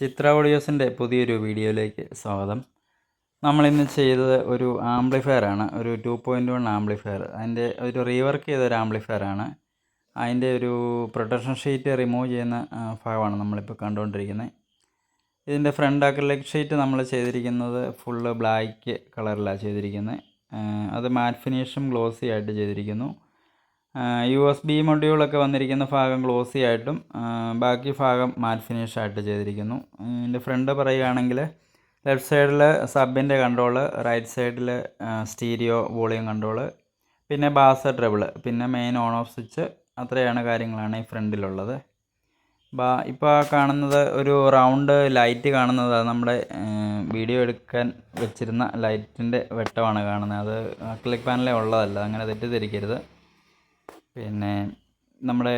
ചിത്ര ഓഡിയോസിൻ്റെ പുതിയൊരു വീഡിയോയിലേക്ക് സ്വാഗതം. നമ്മളിന്ന് ചെയ്തത് ഒരു ആംപ്ലിഫയറാണ്, ഒരു 2.1 ആംപ്ലിഫയർ. അതിൻ്റെ ഒരു റീവർക്ക് ചെയ്തൊരു ആംപ്ലിഫയറാണ്. അതിൻ്റെ ഒരു പ്രൊട്ടക്ഷൻ ഷീറ്റ് റിമൂവ് ചെയ്യുന്ന ഭാഗമാണ് നമ്മളിപ്പോൾ കണ്ടുകൊണ്ടിരിക്കുന്നത്. ഇതിൻ്റെ ഫ്രണ്ട് അക്രിലിക് ഷീറ്റ് നമ്മൾ ചെയ്തിരിക്കുന്നത് ഫുള്ള് ബ്ലാക്ക് കളറിലാണ് ചെയ്തിരിക്കുന്നത്. അത് മാറ്റ് ഫിനിഷും ഗ്ലോസി ആയിട്ട് ചെയ്തിരിക്കുന്നു. USB മൊഡ്യൂളൊക്കെ വന്നിരിക്കുന്ന ഭാഗം ഗ്ലോസി ആയിട്ടും ബാക്കി ഭാഗം മാറ്റ് ഫിനിഷ് ആയിട്ട് ചെയ്തിരിക്കുന്നു. ഇതിൻ്റെ ഫ്രണ്ട് പറയുകയാണെങ്കിൽ ലെഫ്റ്റ് സൈഡിൽ സബിൻ്റെ കൺട്രോള്, റൈറ്റ് സൈഡിൽ സ്റ്റീരിയോ വോളിയം കൺട്രോള്, പിന്നെ ബാസ് ട്രബിൾ, പിന്നെ മെയിൻ ഓൺ ഓഫ് സ്വിച്ച്. അത്രയാണ് കാര്യങ്ങളാണ് ഈ ഫ്രണ്ടിലുള്ളത്. ഇപ്പോൾ കാണുന്നത് ഒരു റൗണ്ട് ലൈറ്റ് കാണുന്നത് നമ്മുടെ വീഡിയോ എടുക്കാൻ വെച്ചിരുന്ന ലൈറ്റിൻ്റെ വെട്ടമാണ് കാണുന്നത്. അത് അക്രിലിക് പാനലേ ഉള്ളതല്ല, അങ്ങനെ തെറ്റിദ്ധരിക്കരുത്. പിന്നെ നമ്മുടെ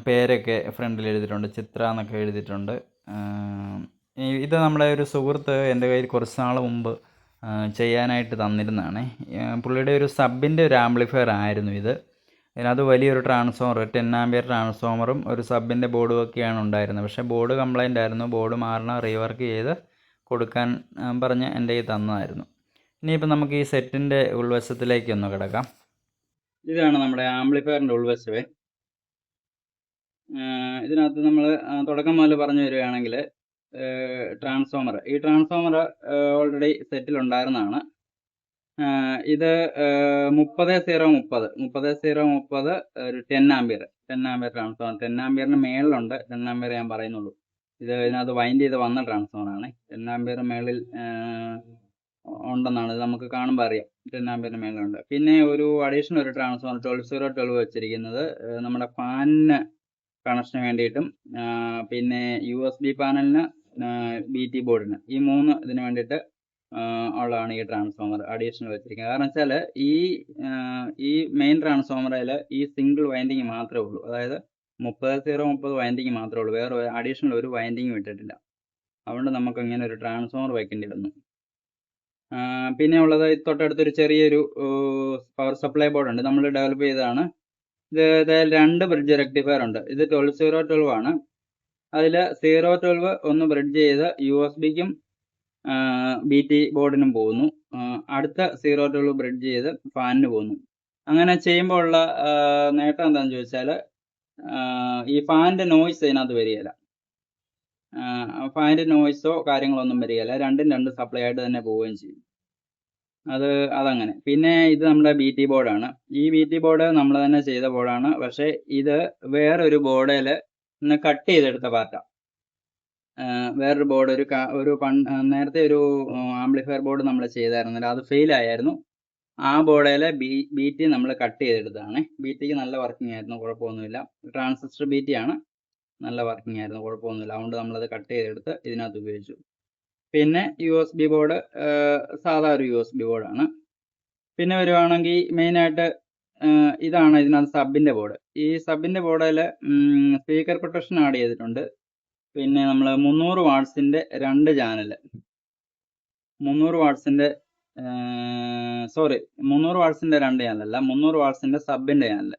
പേരൊക്കെ ഫ്രണ്ടിൽ എഴുതിയിട്ടുണ്ട്, ചിത്ര എന്നൊക്കെ എഴുതിയിട്ടുണ്ട്. ഇത് നമ്മുടെ ഒരു സുഹൃത്ത് എൻ്റെ കയ്യിൽ കുറച്ച് നാൾ മുമ്പ് ചെയ്യാനായിട്ട് തന്നിരുന്നതാണ്. പുള്ളിയുടെ ഒരു സബിൻ്റെ ഒരു ആംപ്ലിഫയർ ആയിരുന്നു ഇത്. ഇതിനകത്ത് വലിയൊരു ട്രാൻസ്ഫോമർ, 10 ആമ്പിയർ ട്രാൻസ്ഫോമറും ഒരു സബിൻ്റെ ബോർഡും ഒക്കെയാണ് ഉണ്ടായിരുന്നത്. പക്ഷേ ബോർഡ് കംപ്ലൈൻ്റ് ആയിരുന്നു. ബോർഡ് മാറണം, റീവർക്ക് ചെയ്ത് കൊടുക്കാൻ പറഞ്ഞ് എൻ്റെ കയ്യിൽ തന്നതായിരുന്നു. ഇനിയിപ്പോൾ നമുക്ക് ഈ സെറ്റിൻ്റെ ഉൾവശത്തിലേക്കൊന്ന് കിടക്കാം. ഇതാണ് നമ്മുടെ ആംപ്ലിഫയറിൻ്റെ ഉൾവശമേ. ഇതിനകത്ത് നമ്മൾ തുടക്കം മുതൽ പറഞ്ഞു വരികയാണെങ്കിൽ ട്രാൻസ്ഫോമർ, ഈ ട്രാൻസ്ഫോമർ ഓൾറെഡി സെറ്റിലുണ്ടായിരുന്നതാണ്. ഇത് 30-0-30 ഒരു 10 ആമ്പിയർ ട്രാൻസ്ഫോമർ. 10 ആമ്പിയറിന് മേളിലുണ്ട്, 10 ആമ്പിയർ ഞാൻ പറയുന്നുള്ളൂ. ഇതിനകത്ത് വൈൻഡ് ചെയ്ത് വന്ന ട്രാൻസ്ഫോമറാണ്. 10 ആമ്പിയർ മേളിൽ ഉണ്ടെന്നാണ് ഇത് നമുക്ക് കാണുമ്പോൾ അറിയാം. 10 ആമ്പിയറിന് മേളിലുണ്ട്. പിന്നെ ഒരു അഡീഷണൽ ഒരു ട്രാൻസ്ഫോമർ 12-0-12 വെച്ചിരിക്കുന്നത് നമ്മുടെ ഫാനിന് കണക്ഷന് വേണ്ടിയിട്ടും, പിന്നെ USB പാനലിന്, BT ബോർഡിന്, ഈ 3 ഇതിന് വേണ്ടിയിട്ട് ഉള്ളതാണ് ഈ ട്രാൻസ്ഫോമർ അഡീഷണൽ വെച്ചിരിക്കുന്നത്. കാരണം വെച്ചാൽ ഈ മെയിൻ ട്രാൻസ്ഫോമറിൽ ഈ സിംഗിൾ വൈൻഡിങ് മാത്രമേ ഉള്ളൂ. അതായത് 30-0-30 വൈൻഡിങ് മാത്രമേ ഉള്ളൂ, വേറെ അഡീഷണൽ ഒരു വൈൻഡിങ് ഇട്ടിട്ടില്ല. അതുകൊണ്ട് നമുക്ക് ഇങ്ങനെ ഒരു ട്രാൻസ്ഫോമർ വയ്ക്കേണ്ടി വന്നു. പിന്നെ ഉള്ളത് തൊട്ടടുത്തൊരു ചെറിയൊരു പവർ സപ്ലൈ ബോർഡ് ഉണ്ട്, നമ്മൾ ഡെവലപ്പ് ചെയ്തതാണ്. ഇത് 2 ബ്രിഡ്ജ് റെക്ടിഫയർ ഉണ്ട്. ഇത് 12-0-12 ആണ്. അതിൽ 0-12 ഒന്ന് ബ്രിഡ്ജ് ചെയ്ത് USB-ക്കും BT ബോർഡിനും പോകുന്നു. അടുത്ത 0-12 ബ്രിഡ്ജ് ചെയ്ത് ഫാനിന് പോകുന്നു. അങ്ങനെ ചെയ്യുമ്പോൾ ഉള്ള നേട്ടം എന്താണെന്ന് ചോദിച്ചാൽ, ഈ ഫാനിൻ്റെ നോയ്സ് ഇതിനകത്ത് വരികയില്ല. ഫാനിൻ്റെ നോയ്സോ കാര്യങ്ങളോ ഒന്നും വരികയില്ല. രണ്ടും 2 സപ്ലൈ ആയിട്ട് തന്നെ പോവുകയും ചെയ്യും. അതങ്ങനെ. പിന്നെ ഇത് നമ്മുടെ BT ബോർഡാണ്. ഈ BT ബോർഡ് നമ്മൾ തന്നെ ചെയ്ത ബോർഡാണ്. പക്ഷേ ഇത് വേറൊരു ബോർഡിൽ നിന്ന് കട്ട് ചെയ്തെടുത്ത പാർട്ടാണ്. വേറൊരു ബോർഡ്, നേരത്തെ ഒരു ആംപ്ലിഫയർ ബോർഡ് നമ്മൾ ചെയ്തായിരുന്നില്ല, അത് ഫെയിൽ ആയിരുന്നു. ആ ബോർഡിൽ BT നമ്മൾ കട്ട് ചെയ്തെടുത്തതാണ്. BTക്ക് നല്ല വർക്കിംഗ് ആയിരുന്നു, കുഴപ്പമൊന്നുമില്ല. ട്രാൻസിസ്റ്റർ BT ആണ്, നല്ല വർക്കിംഗ് ആയിരുന്നു, കുഴപ്പമൊന്നുമില്ല. അതുകൊണ്ട് നമ്മളത് കട്ട് ചെയ്തെടുത്ത് ഇതിനകത്ത് ഉപയോഗിച്ചു. പിന്നെ USB ബോർഡ് സാധാ ഒരു USB ബോർഡാണ്. പിന്നെ വരുവാണെങ്കിൽ മെയിനായിട്ട് ഇതാണ് ഇതിനകത്ത് സബിൻ്റെ ബോർഡ്. ഈ സബിൻ്റെ ബോർഡിൽ സ്പീക്കർ പ്രൊട്ടക്ഷൻ ആഡ് ചെയ്തിട്ടുണ്ട്. പിന്നെ നമ്മൾ 300 വാട്ട്സിൻ്റെ 2 ചാനൽ, 300 വാട്ട്സിൻ്റെ 300 വാട്ട്സിൻ്റെ 2 ചാനലല്ല, 300 വാട്ട്സിൻ്റെ സബിൻ്റെ ചാനൽ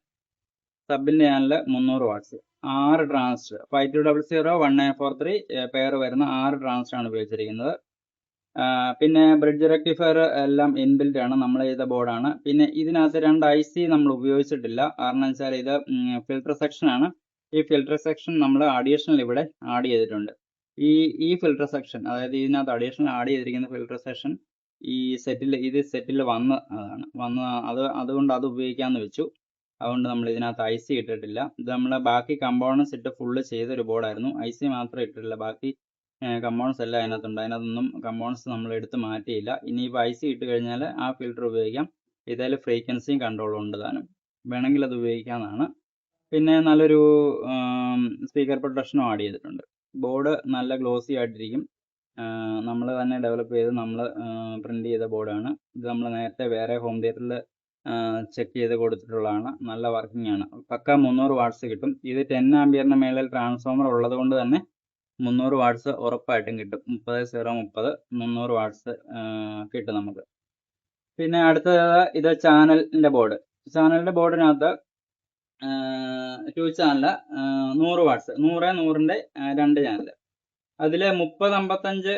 300 വാട്ട്സ്, 6 ട്രാൻസിസ്റ്റർ, 5200 1943 പെയർ വരുന്ന 6 ട്രാൻസിസ്റ്റർ ആണ് ഉപയോഗിച്ചിരിക്കുന്നത്. പിന്നെ ബ്രിഡ്ജ് റെക്ടിഫയർ എല്ലാം ഇൻബിൽറ്റ് ആണ്, നമ്മൾ ചെയ്ത ബോർഡാണ്. പിന്നെ ഇതിനകത്ത് 2 IC നമ്മൾ ഉപയോഗിച്ചിട്ടില്ല. കാരണം വെച്ചാൽ ഇത് ഫിൽട്ടർ സെക്ഷൻ ആണ്. ഈ ഫിൽട്ടർ സെക്ഷൻ നമ്മൾ അഡീഷണൽ ഇവിടെ ആഡ് ചെയ്തിട്ടുണ്ട്. ഈ ഫിൽട്ടർ സെക്ഷൻ, അതായത് ഇതിനകത്ത് അഡീഷണൽ ആഡ് ചെയ്തിരിക്കുന്ന ഫിൽട്ടർ സെക്ഷൻ ഈ സെറ്റിൽ അതുകൊണ്ട് അത് ഉപയോഗിക്കാമെന്ന് വെച്ചു. അതുകൊണ്ട് നമ്മൾ ഇതിനകത്ത് IC ഇട്ടിട്ടില്ല. ഇത് നമ്മൾ ബാക്കി കമ്പോണൻസ് ഇട്ട് ഫുള്ള് ചെയ്തൊരു ബോർഡായിരുന്നു. IC മാത്രം ഇട്ടിട്ടില്ല, ബാക്കി കമ്പോണൻസ് എല്ലാം അതിനകത്തുണ്ട്. അതിനകത്തൊന്നും കമ്പോണൻസ് നമ്മൾ എടുത്ത് മാറ്റിയില്ല. ഇനിയിപ്പോൾ IC ഇട്ട് കഴിഞ്ഞാൽ ആ ഫിൽട്ടർ ഉപയോഗിക്കാം. ഇതിൽ ഫ്രീക്വൻസിയും കൺട്രോളും ഉണ്ട് താനും, വേണമെങ്കിൽ അത് ഉപയോഗിക്കാവുന്നതാണ്. പിന്നെ നല്ലൊരു സ്പീക്കർ പ്രൊട്ടക്ഷനും ആഡ് ചെയ്തിട്ടുണ്ട്. ബോർഡ് നല്ല ഗ്ലോസി ആയിട്ടിരിക്കും. നമ്മൾ തന്നെ ഡെവലപ്പ് ചെയ്ത് നമ്മൾ പ്രിൻ്റ് ചെയ്ത ബോർഡാണ് ഇത്. നമ്മൾ നേരത്തെ വേറെ ഹോം തിയേറ്ററിൽ ചെക്ക് ചെയ്ത് കൊടുത്തിട്ടുള്ളതാണ്. നല്ല വർക്കിംഗ് ആണ്, പക്ക 300 വാട്ട്സ് കിട്ടും. ഇത് 10 ആമ്പിയറിന് മേളിൽ ട്രാൻസ്ഫോമർ ഉള്ളത് കൊണ്ട് തന്നെ 300 വാട്ട്സ് ഉറപ്പായിട്ടും കിട്ടും. 30-0-30 300 വാട്ട്സ് കിട്ടും നമുക്ക്. പിന്നെ അടുത്തത് ഇത് ചാനലിൻ്റെ ബോർഡ്. ചാനലിൻ്റെ ബോർഡിനകത്ത് 2 ചാനൽ 100 വാട്ട്സ്, 100-100ൻ്റെ 2 ചാനൽ. അതിൽ 30 55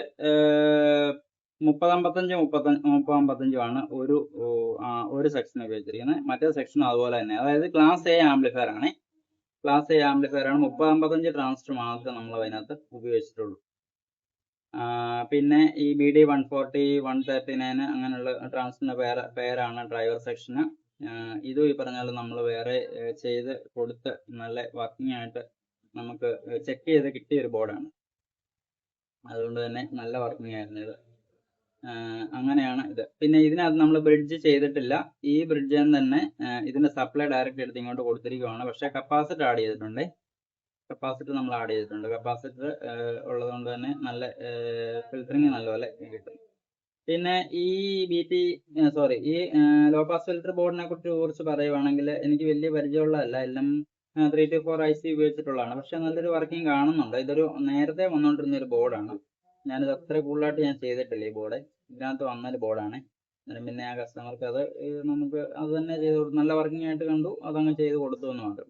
30 ഒരു സെക്ഷൻ ഉപയോഗിച്ചിരിക്കുന്നത്. മറ്റേ സെക്ഷൻ അതുപോലെ തന്നെ, അതായത് ക്ലാസ് എ ആംപ്ലിഫയർ ആണ്. ക്ലാസ് എ ആംപ്ലിഫയർ ആണ്. 3055 ട്രാൻസിസ്റ്റർ മാത്രമേ നമ്മൾ അതിനകത്ത് ഉപയോഗിച്ചിട്ടുള്ളൂ. പിന്നെ ഈ BD 140 139 അങ്ങനെയുള്ള ട്രാൻസിസ്റ്ററിന്റെ പേരാണ് ഡ്രൈവർ സെക്ഷന്. ഇതും ഈ പറഞ്ഞാൽ നമ്മൾ വേറെ ചെയ്ത് കൊടുത്ത് നല്ല വർക്കിംഗ് ആയിട്ട് നമുക്ക് ചെക്ക് ചെയ്ത് കിട്ടിയ ഒരു ബോർഡാണ്. അതുകൊണ്ട് തന്നെ നല്ല വർക്കിംഗ് ആയിരുന്നു ഇത്. അങ്ങനെയാണ് ഇത്. പിന്നെ ഇതിനകത്ത് നമ്മൾ ബ്രിഡ്ജ് ചെയ്തിട്ടില്ല. ഈ ബ്രിഡ്ജിൽ തന്നെ ഇതിന്റെ സപ്ലൈ ഡയറക്റ്റ് എടുത്ത് ഇങ്ങോട്ട് കൊടുത്തിരിക്കുകയാണ്. പക്ഷേ കപ്പാസിറ്റർ ആഡ് ചെയ്തിട്ടുണ്ട്. കപ്പാസിറ്റർ ഉള്ളതുകൊണ്ട് തന്നെ നല്ല ഫിൽറ്ററിങ് നല്ലപോലെ കിട്ടും. പിന്നെ ഈ ഈ ലോ പാസ് ഫിൽറ്റർ ബോർഡിനെ കുറിച്ച് പറയുവാണെങ്കിൽ എനിക്ക് വലിയ പരിചയമുള്ളതല്ല. എല്ലാം 3 to 4 IC ഉപയോഗിച്ചിട്ടുള്ളതാണ്. പക്ഷെ നല്ലൊരു വർക്കിംഗ് കാണുന്നുണ്ട്. ഇതൊരു നേരത്തെ വന്നുകൊണ്ടിരുന്ന ഒരു ബോർഡാണ്. ഞാനിത് അത്ര കൂടുതലായിട്ട് ഞാൻ ചെയ്തിട്ടില്ല. ഈ ബോർഡ് ഇതിനകത്ത് വന്നൊരു ബോർഡാണ്. പിന്നെ ആ കസ്റ്റമർക്ക് നമുക്ക് അത് തന്നെ ചെയ്ത് കൊടുത്തു. നല്ല വർക്കിംഗ് ആയിട്ട് കണ്ടു, അതങ്ങ് ചെയ്ത് കൊടുത്തു എന്ന് മാത്രം.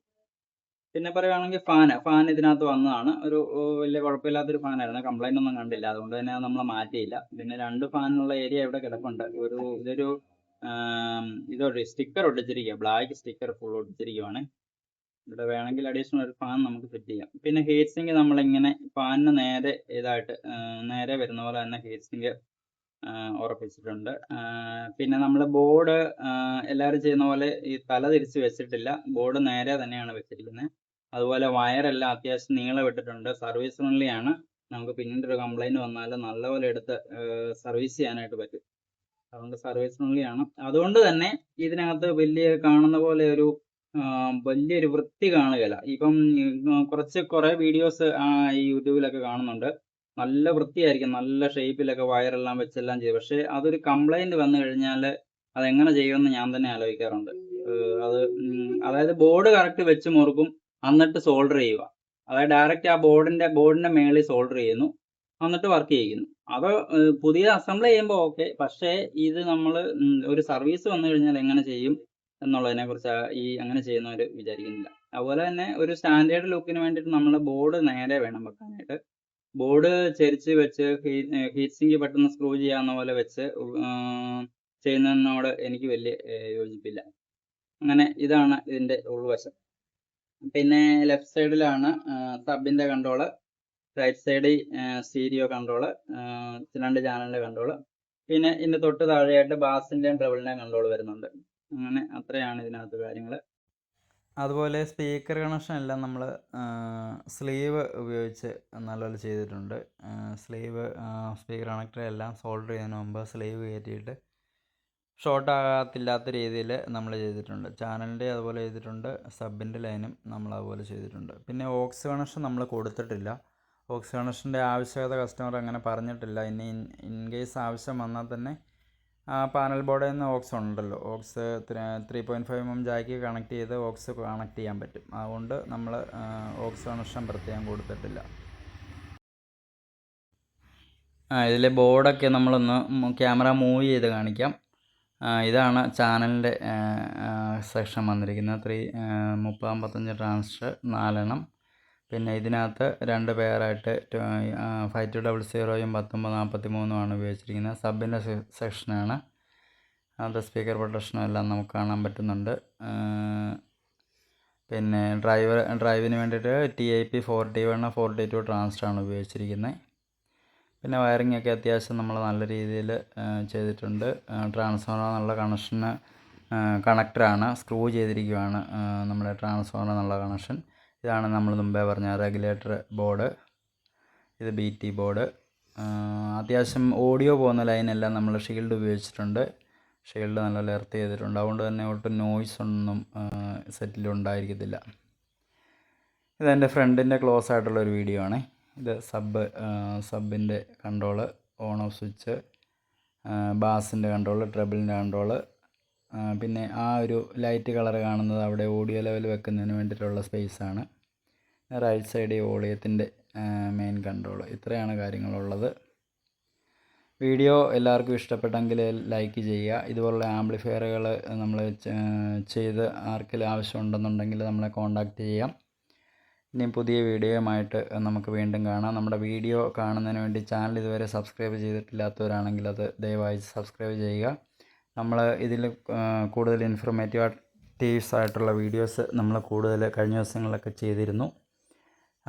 പിന്നെ പറയുവാണെങ്കിൽ ഫാൻ ഇതിനകത്ത് വന്നതാണ്. ഒരു വലിയ കുഴപ്പമില്ലാത്തൊരു ഫാനായിരുന്നു. കംപ്ലൈന്റ് ഒന്നും കണ്ടില്ല. അതുകൊണ്ട് തന്നെ നമ്മൾ മാറ്റിയില്ല. പിന്നെ 2 ഫാനുള്ള ഏരിയ ഇവിടെ കിടപ്പുണ്ട്. ഇതൊരു സ്റ്റിക്കർ ഒട്ടിച്ചിരിക്കുക, ബ്ലാക്ക് സ്റ്റിക്കർ ഫുൾ ഒട്ടിച്ചിരിക്കുവാണ്. ഇവിടെ വേണമെങ്കിൽ അഡീഷണൽ ഒരു ഫാൻ നമുക്ക് സെറ്റ് ചെയ്യാം. പിന്നെ ഹീറ്റ് സിങ്ക് നമ്മളിങ്ങനെ ഫാനിന് നേരെ വരുന്ന പോലെ തന്നെ ഹീറ്റ് സിങ്ക് ഉറപ്പിച്ചിട്ടുണ്ട്. പിന്നെ നമ്മൾ ബോർഡ് എല്ലാവരും ചെയ്യുന്ന പോലെ ഈ തല തിരിച്ച് വെച്ചിട്ടില്ല. ബോർഡ് നേരെ തന്നെയാണ് വെച്ചിരിക്കുന്നത്. അതുപോലെ വയറെല്ലാം അത്യാവശ്യം നീളം ഇട്ടിട്ടുണ്ട്. സർവീസ് ഫ്രണ്ട്ലി ആണ്. നമുക്ക് പിന്നീട് ഒരു കംപ്ലൈന്റ് വന്നാൽ നല്ലപോലെ എടുത്ത് സർവീസ് ചെയ്യാനായിട്ട് പറ്റും. അതുകൊണ്ട് സർവീസ് ഫ്രണ്ട്ലി ആണ്. അതുകൊണ്ട് തന്നെ ഇതിനകത്ത് കാണുന്ന പോലെ വലിയൊരു വൃത്തി കാണുകയില്ല. ഇപ്പം കുറെ വീഡിയോസ് ഈ യൂട്യൂബിലൊക്കെ കാണുന്നുണ്ട്. നല്ല വൃത്തിയായിരിക്കും, നല്ല ഷേപ്പിലൊക്കെ വയറെല്ലാം വെച്ചെല്ലാം ചെയ്യും. പക്ഷെ അതൊരു കംപ്ലൈന്റ് വന്നു കഴിഞ്ഞാൽ അതെങ്ങനെ ചെയ്യുമെന്ന് ഞാൻ തന്നെ ആലോചിക്കാറുണ്ട്. അതായത് ബോർഡ് കറക്റ്റ് വെച്ച് മുറുക്കും, എന്നിട്ട് സോൾഡർ ചെയ്യുക. അതായത് ഡയറക്റ്റ് ആ ബോർഡിന്റെ മേളിൽ സോൾഡർ ചെയ്യുന്നു, എന്നിട്ട് വർക്ക് ചെയ്യിക്കുന്നു. അത് പുതിയ അസംബിൾ ചെയ്യുമ്പോൾ ഓക്കെ. പക്ഷേ ഇത് നമ്മൾ ഒരു സർവീസ് വന്നു കഴിഞ്ഞാൽ എങ്ങനെ ചെയ്യും എന്നുള്ളതിനെ കുറിച്ച് അങ്ങനെ ചെയ്യുന്നവർ വിചാരിക്കുന്നില്ല. അതുപോലെ തന്നെ ഒരു സ്റ്റാൻഡേർഡ് ലുക്കിന് വേണ്ടിയിട്ട് നമ്മൾ ബോർഡ് നേരെ വേണം വെക്കാനായിട്ട്. ബോർഡ് ചെരിച്ച് വെച്ച് ഹീറ്റ് സിങ്ക് പെട്ടെന്ന് സ്ക്രൂ ചെയ്യാവുന്ന പോലെ വെച്ച് ചെയ്യുന്നതിനോട് എനിക്ക് വലിയ യോജിപ്പില്ല. അങ്ങനെ ഇതാണ് ഇതിന്റെ ഉൾവശം. പിന്നെ ലെഫ്റ്റ് സൈഡിലാണ് സബിന്റെ കൺട്രോള്, റൈറ്റ് സൈഡിൽ സ്റ്റീരിയോ കൺട്രോള്, 2 ചാനലിന്റെ കൺട്രോള്. പിന്നെ ഇതിന്റെ തൊട്ട് താഴെയായിട്ട് ബാസിന്റെയും ട്രബിളിന്റെയും കൺട്രോൾ വരുന്നുണ്ട്. അങ്ങനെ അത്രയാണ് ഇതിനകത്ത് കാര്യങ്ങൾ. അതുപോലെ സ്പീക്കർ കണക്ഷൻ എല്ലാം നമ്മൾ സ്ലീവ് ഉപയോഗിച്ച് നല്ലപോലെ ചെയ്തിട്ടുണ്ട്. സ്പീക്കർ കണക്ടർ എല്ലാം സോൾഡർ ചെയ്യുന്നതിന് മുമ്പ് സ്ലീവ് കയറ്റിയിട്ട് ഷോർട്ട് ആകത്തില്ലാത്ത രീതിയിൽ നമ്മൾ ചെയ്തിട്ടുണ്ട്. ചാനലിൻ്റെ അതുപോലെ ചെയ്തിട്ടുണ്ട്. സബിൻ്റെ ലൈനും നമ്മൾ അതുപോലെ ചെയ്തിട്ടുണ്ട്. പിന്നെ ഓക്സ് കണക്ഷൻ നമ്മൾ കൊടുത്തിട്ടില്ല. ഓക്സ് കണക്ഷൻ്റെ ആവശ്യകത കസ്റ്റമർ അങ്ങനെ പറഞ്ഞിട്ടില്ല. ഇനി ഇൻ കേസ് ആവശ്യം വന്നാൽ തന്നെ പാനൽ ബോർഡിൽ നിന്ന് ഓക്സ് ഉണ്ടല്ലോ, ഓക്സ് 3.5 mm ജാക്ക് കണക്ട് ചെയ്ത് ഓക്സ് കണക്ട് ചെയ്യാൻ പറ്റും. അതുകൊണ്ട് നമ്മൾ ഓക്സ് കണക്ഷൻ പ്രത്യേകം കൊടുത്തിട്ടില്ല. ഇതിലെ ബോർഡൊക്കെ നമ്മളൊന്ന് ക്യാമറ മൂവ് ചെയ്ത് കാണിക്കാം. ഇതാണ് ചാനലിൻ്റെ സെക്ഷൻ വന്നിരിക്കുന്നത്. 3055 ട്രാൻസിസ്റ്റർ 4 എണ്ണം. പിന്നെ ഇതിനകത്ത് 2 പെയറായിട്ട് 5200 1943 ഉപയോഗിച്ചിരിക്കുന്നത്. സബിൻ്റെ സെക്ഷനാണ്. അത് സ്പീക്കർ പ്രൊട്ടക്ഷനും എല്ലാം നമുക്ക് കാണാൻ പറ്റുന്നുണ്ട്. പിന്നെ ഡ്രൈവിന് വേണ്ടിയിട്ട് TIP 41 42 ട്രാൻസിസ്റ്ററാണ് ഉപയോഗിച്ചിരിക്കുന്നത്. പിന്നെ വയറിംഗ് ഒക്കെ അത്യാവശ്യം നമ്മൾ നല്ല രീതിയിൽ ചെയ്തിട്ടുണ്ട്. ട്രാൻസ്ഫോർമർ എന്നുള്ള കണക്ടറാണ്, സ്ക്രൂ ചെയ്തിരിക്കുകയാണ് നമ്മുടെ ട്രാൻസ്ഫോർമർ എന്നുള്ള കണക്ഷൻ. ഇതാണ് നമ്മൾ മുമ്പേ പറഞ്ഞ റെഗുലേറ്റർ ബോർഡ്. ഇത് BT ബോർഡ്. അത്യാവശ്യം ഓഡിയോ പോകുന്ന ലൈനെല്ലാം നമ്മൾ ഷീൽഡ് ഉപയോഗിച്ചിട്ടുണ്ട്. ഷീൽഡ് നല്ല എർത്ത് ചെയ്തിട്ടുണ്ട്. അതുകൊണ്ട് തന്നെ ഒട്ടും നോയ്സ് ഒന്നും സെറ്റിലുണ്ടായിരിക്കത്തില്ല. ഇതെൻ്റെ ഫ്രണ്ടിൻ്റെ ക്ലോസ് ആയിട്ടുള്ളൊരു വീഡിയോ ആണ്. ഇത് സബിൻ്റെ കൺട്രോള്, ഓൺ ഓഫ് സ്വിച്ച്, ബാസിൻ്റെ കൺട്രോള്, ട്രബിളിൻ്റെ കൺട്രോള്. പിന്നെ ആ ഒരു ലൈറ്റ് കളർ കാണുന്നത് അവിടെ ഓഡിയോ ലെവൽ വെക്കുന്നതിന് വേണ്ടിയിട്ടുള്ള സ്പേസാണ്. റൈറ്റ് സൈഡ് വോളിയത്തിൻ്റെ മെയിൻ കൺട്രോള്. ഇത്രയാണ് കാര്യങ്ങളുള്ളത്. വീഡിയോ എല്ലാവർക്കും ഇഷ്ടപ്പെട്ടെങ്കിൽ ലൈക്ക് ചെയ്യുക. ഇതുപോലുള്ള ആംപ്ലിഫയറുകൾ നമ്മൾ ചെയ്ത് ആർക്കെങ്കിലും ആവശ്യമുണ്ടെന്നുണ്ടെങ്കിൽ നമ്മളെ കോൺടാക്റ്റ് ചെയ്യാം. ഇനിയും പുതിയ വീഡിയോയുമായിട്ട് നമുക്ക് വീണ്ടും കാണാം. നമ്മുടെ വീഡിയോ കാണുന്നതിന് വേണ്ടി ചാനൽ ഇതുവരെ സബ്സ്ക്രൈബ് ചെയ്തിട്ടില്ലാത്തവരാണെങ്കിൽ അത് ദയവായി സബ്സ്ക്രൈബ് ചെയ്യുക. നമ്മൾ ഇതിൽ കൂടുതൽ ഇൻഫോർമേറ്റീവ്സ് ആയിട്ടുള്ള വീഡിയോസ് നമ്മൾ കൂടുതൽ കഴിഞ്ഞ ദിവസങ്ങളിലൊക്കെ ചെയ്തിരുന്നു.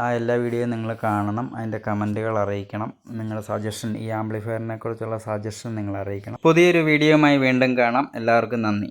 ആ എല്ലാ വീഡിയോയും നിങ്ങൾ കാണണം. അതിൻ്റെ കമൻറ്റുകൾ അറിയിക്കണം. നിങ്ങളുടെ സജഷൻ, ഈ ആംപ്ലിഫയറിനെ കുറിച്ചുള്ള സജഷൻ നിങ്ങൾ അറിയിക്കണം. പുതിയൊരു വീഡിയോയുമായി വീണ്ടും കാണാം. എല്ലാവർക്കും നന്ദി.